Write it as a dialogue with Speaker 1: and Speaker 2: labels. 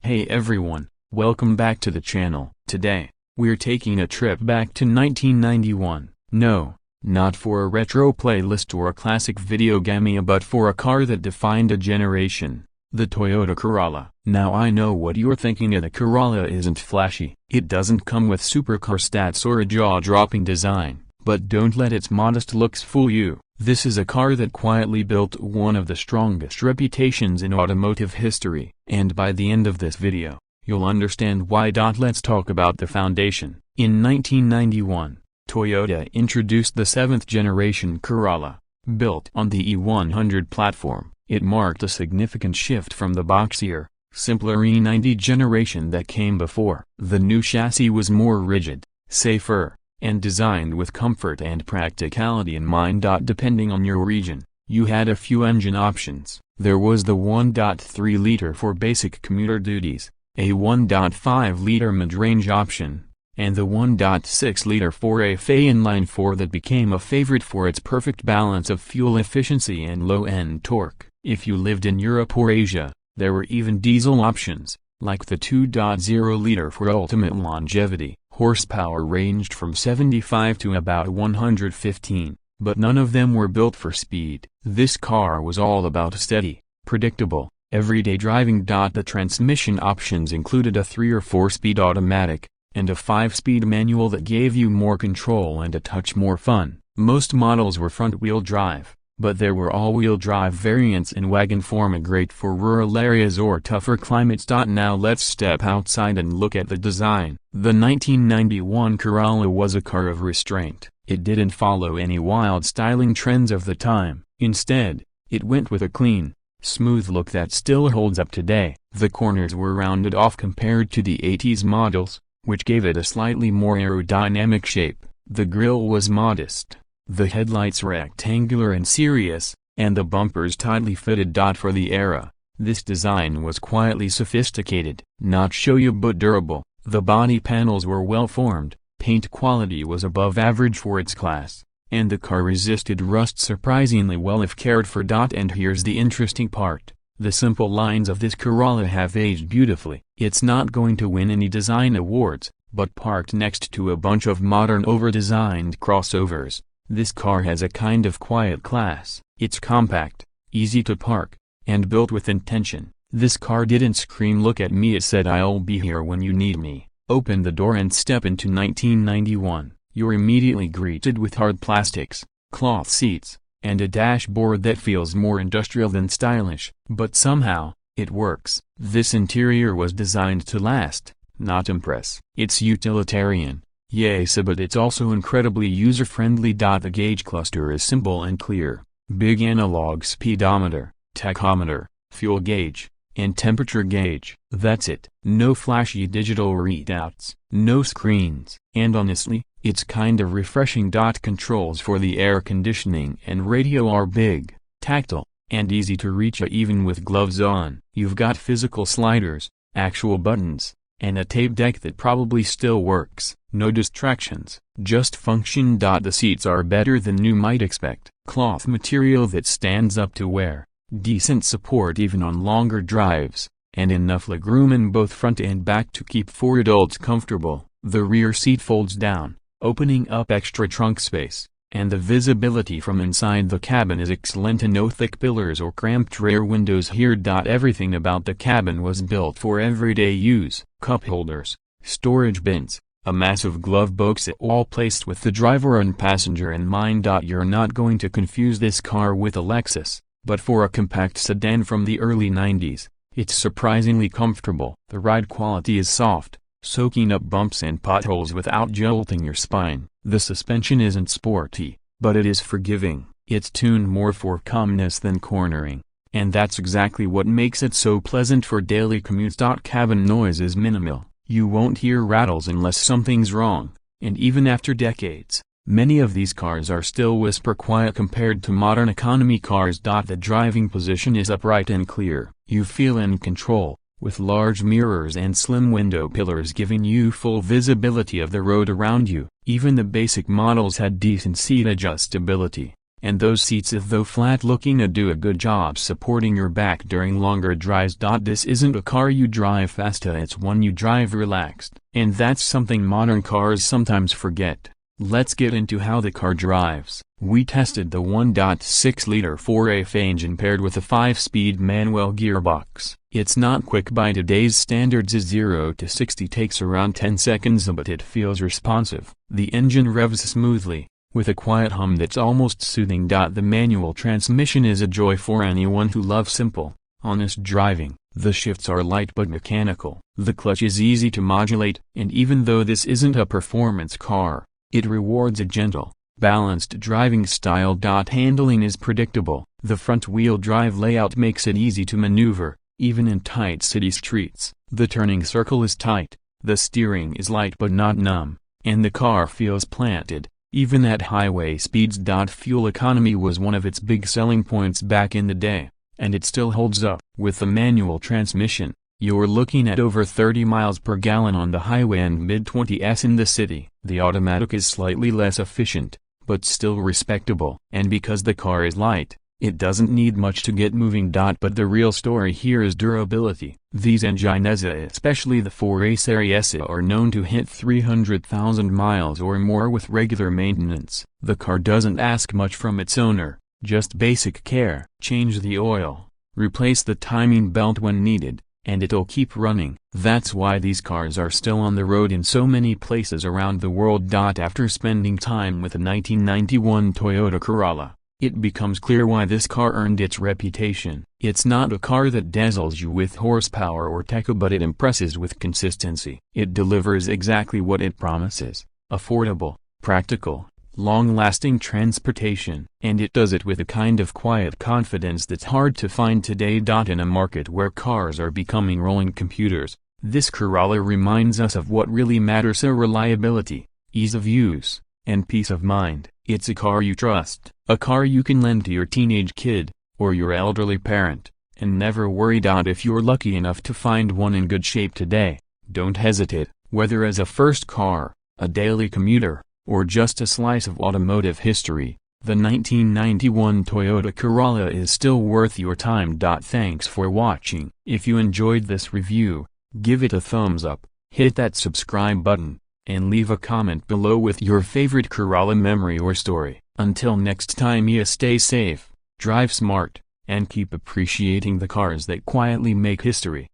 Speaker 1: Hey everyone, welcome back to the channel. Today, we're taking a trip back to 1991. No, not for a retro playlist or a classic video game, but for a car that defined a generation. The Toyota Corolla. Now I know what you're thinking, the Corolla isn't flashy. It doesn't come with supercar stats or a jaw-dropping design. But don't let its modest looks fool you. This is a car that quietly built one of the strongest reputations in automotive history. And by the end of this video, you'll understand why. Let's talk about the foundation. In 1991, Toyota introduced the 7th generation Corolla. Built on the E100 platform, it marked a significant shift from the boxier, simpler E90 generation that came before. The new chassis was more rigid, safer, and designed with comfort and practicality in mind. Depending on your region, you had a few engine options. There was the 1.3-liter for basic commuter duties, a 1.5-liter mid-range option, and the 1.6-liter 4FA inline-4 that became a favorite for its perfect balance of fuel efficiency and low-end torque. If you lived in Europe or Asia, there were even diesel options, like the 2.0-liter for ultimate longevity. Horsepower ranged from 75 to about 115, but none of them were built for speed. This car was all about steady, predictable, everyday driving. The transmission options included a 3 or 4-speed automatic, and a 5-speed manual that gave you more control and a touch more fun. Most models were front-wheel drive, but there were all-wheel drive variants in wagon form, great for rural areas or tougher climates. Now let's step outside and look at the design. The 1991 Corolla was a car of restraint. It didn't follow any wild styling trends of the time. Instead, it went with a clean, smooth look that still holds up today. The corners were rounded off compared to the 80s models, which gave it a slightly more aerodynamic shape. The grille was modest, the headlights rectangular and serious, and the bumpers tightly fitted. For the era, this design was quietly sophisticated, not showy but durable. The body panels were well formed, paint quality was above average for its class, and the car resisted rust surprisingly well if cared for. And here's the interesting part. The simple lines of this Corolla have aged beautifully. It's not going to win any design awards, but parked next to a bunch of modern over-designed crossovers, this car has a kind of quiet class. It's compact, easy to park, and built with intention. This car didn't scream "look at me," it said "I'll be here when you need me." Open the door and step into 1991. You're immediately greeted with hard plastics, cloth seats, and a dashboard that feels more industrial than stylish. But somehow, it works. This interior was designed to last, not impress. It's utilitarian, yes, but it's also incredibly user-friendly. The gauge cluster is simple and clear. Big analog speedometer, tachometer, fuel gauge, and temperature gauge. That's it. No flashy digital readouts, no screens. And honestly, it's kind of refreshing. Controls for the air conditioning and radio are big, tactile, and easy to reach even with gloves on. You've got physical sliders, actual buttons, and a tape deck that probably still works. No distractions, just function. The seats are better than you might expect. Cloth material that stands up to wear, decent support even on longer drives, and enough legroom in both front and back to keep 4 adults comfortable. The rear seat folds down, opening up extra trunk space, and the visibility from inside the cabin is excellent. No thick pillars or cramped rear windows here. Everything about the cabin was built for everyday use. Cup holders, storage bins, a massive glove box, all placed with the driver and passenger in mind. You're not going to confuse this car with a Lexus, but for a compact sedan from the early 90s, it's surprisingly comfortable. The ride quality is soft, soaking up bumps and potholes without jolting your spine. The suspension isn't sporty, but it is forgiving. It's tuned more for calmness than cornering, and that's exactly what makes it so pleasant for daily commutes. Cabin noise is minimal. You won't hear rattles unless something's wrong, and even after decades, many of these cars are still whisper quiet compared to modern economy cars. The driving position is upright and clear. You feel in control, with large mirrors and slim window pillars giving you full visibility of the road around you. Even the basic models had decent seat adjustability, and those seats though flat looking do a good job supporting your back during longer drives. This isn't a car you drive fast, it's one you drive relaxed. And that's something modern cars sometimes forget. Let's get into how the car drives. We tested the 1.6-liter 4AF engine paired with a 5-speed manual gearbox. It's not quick by today's standards, 0 to 60 takes around 10 seconds, but it feels responsive. The engine revs smoothly, with a quiet hum that's almost soothing. The manual transmission is a joy for anyone who loves simple, honest driving. The shifts are light but mechanical. The clutch is easy to modulate, and even though this isn't a performance car, it rewards a gentle, balanced driving style. Handling is predictable. The front-wheel drive layout makes it easy to maneuver, even in tight city streets. The turning circle is tight, the steering is light but not numb, and the car feels planted, even at highway speeds. Fuel economy was one of its big selling points back in the day, and it still holds up. With the manual transmission, you're looking at over 30 miles per gallon on the highway and mid-20s in the city. The automatic is slightly less efficient, but still respectable. And because the car is light, it doesn't need much to get moving. But the real story here is durability. These engines, especially the 4A series, are known to hit 300,000 miles or more with regular maintenance. The car doesn't ask much from its owner, just basic care. Change the oil, replace the timing belt when needed, and it'll keep running. That's why these cars are still on the road in so many places around the world. After spending time with the 1991 Toyota Corolla, it becomes clear why this car earned its reputation. It's not a car that dazzles you with horsepower or tech, but it impresses with consistency. It delivers exactly what it promises: affordable, practical, long-lasting transportation. And it does it with a kind of quiet confidence that's hard to find today. In a market where cars are becoming rolling computers, this Corolla reminds us of what really matters: reliability, ease of use, and peace of mind. It's a car you trust, a car you can lend to your teenage kid, or your elderly parent, and never worry. If you're lucky enough to find one in good shape today, don't hesitate. Whether as a first car, a daily commuter, or just a slice of automotive history, the 1991 Toyota Corolla is still worth your time. Thanks for watching. If you enjoyed this review, give it a thumbs up, hit that subscribe button, and leave a comment below with your favorite Corolla memory or story. Until next time, stay safe, drive smart, and keep appreciating the cars that quietly make history.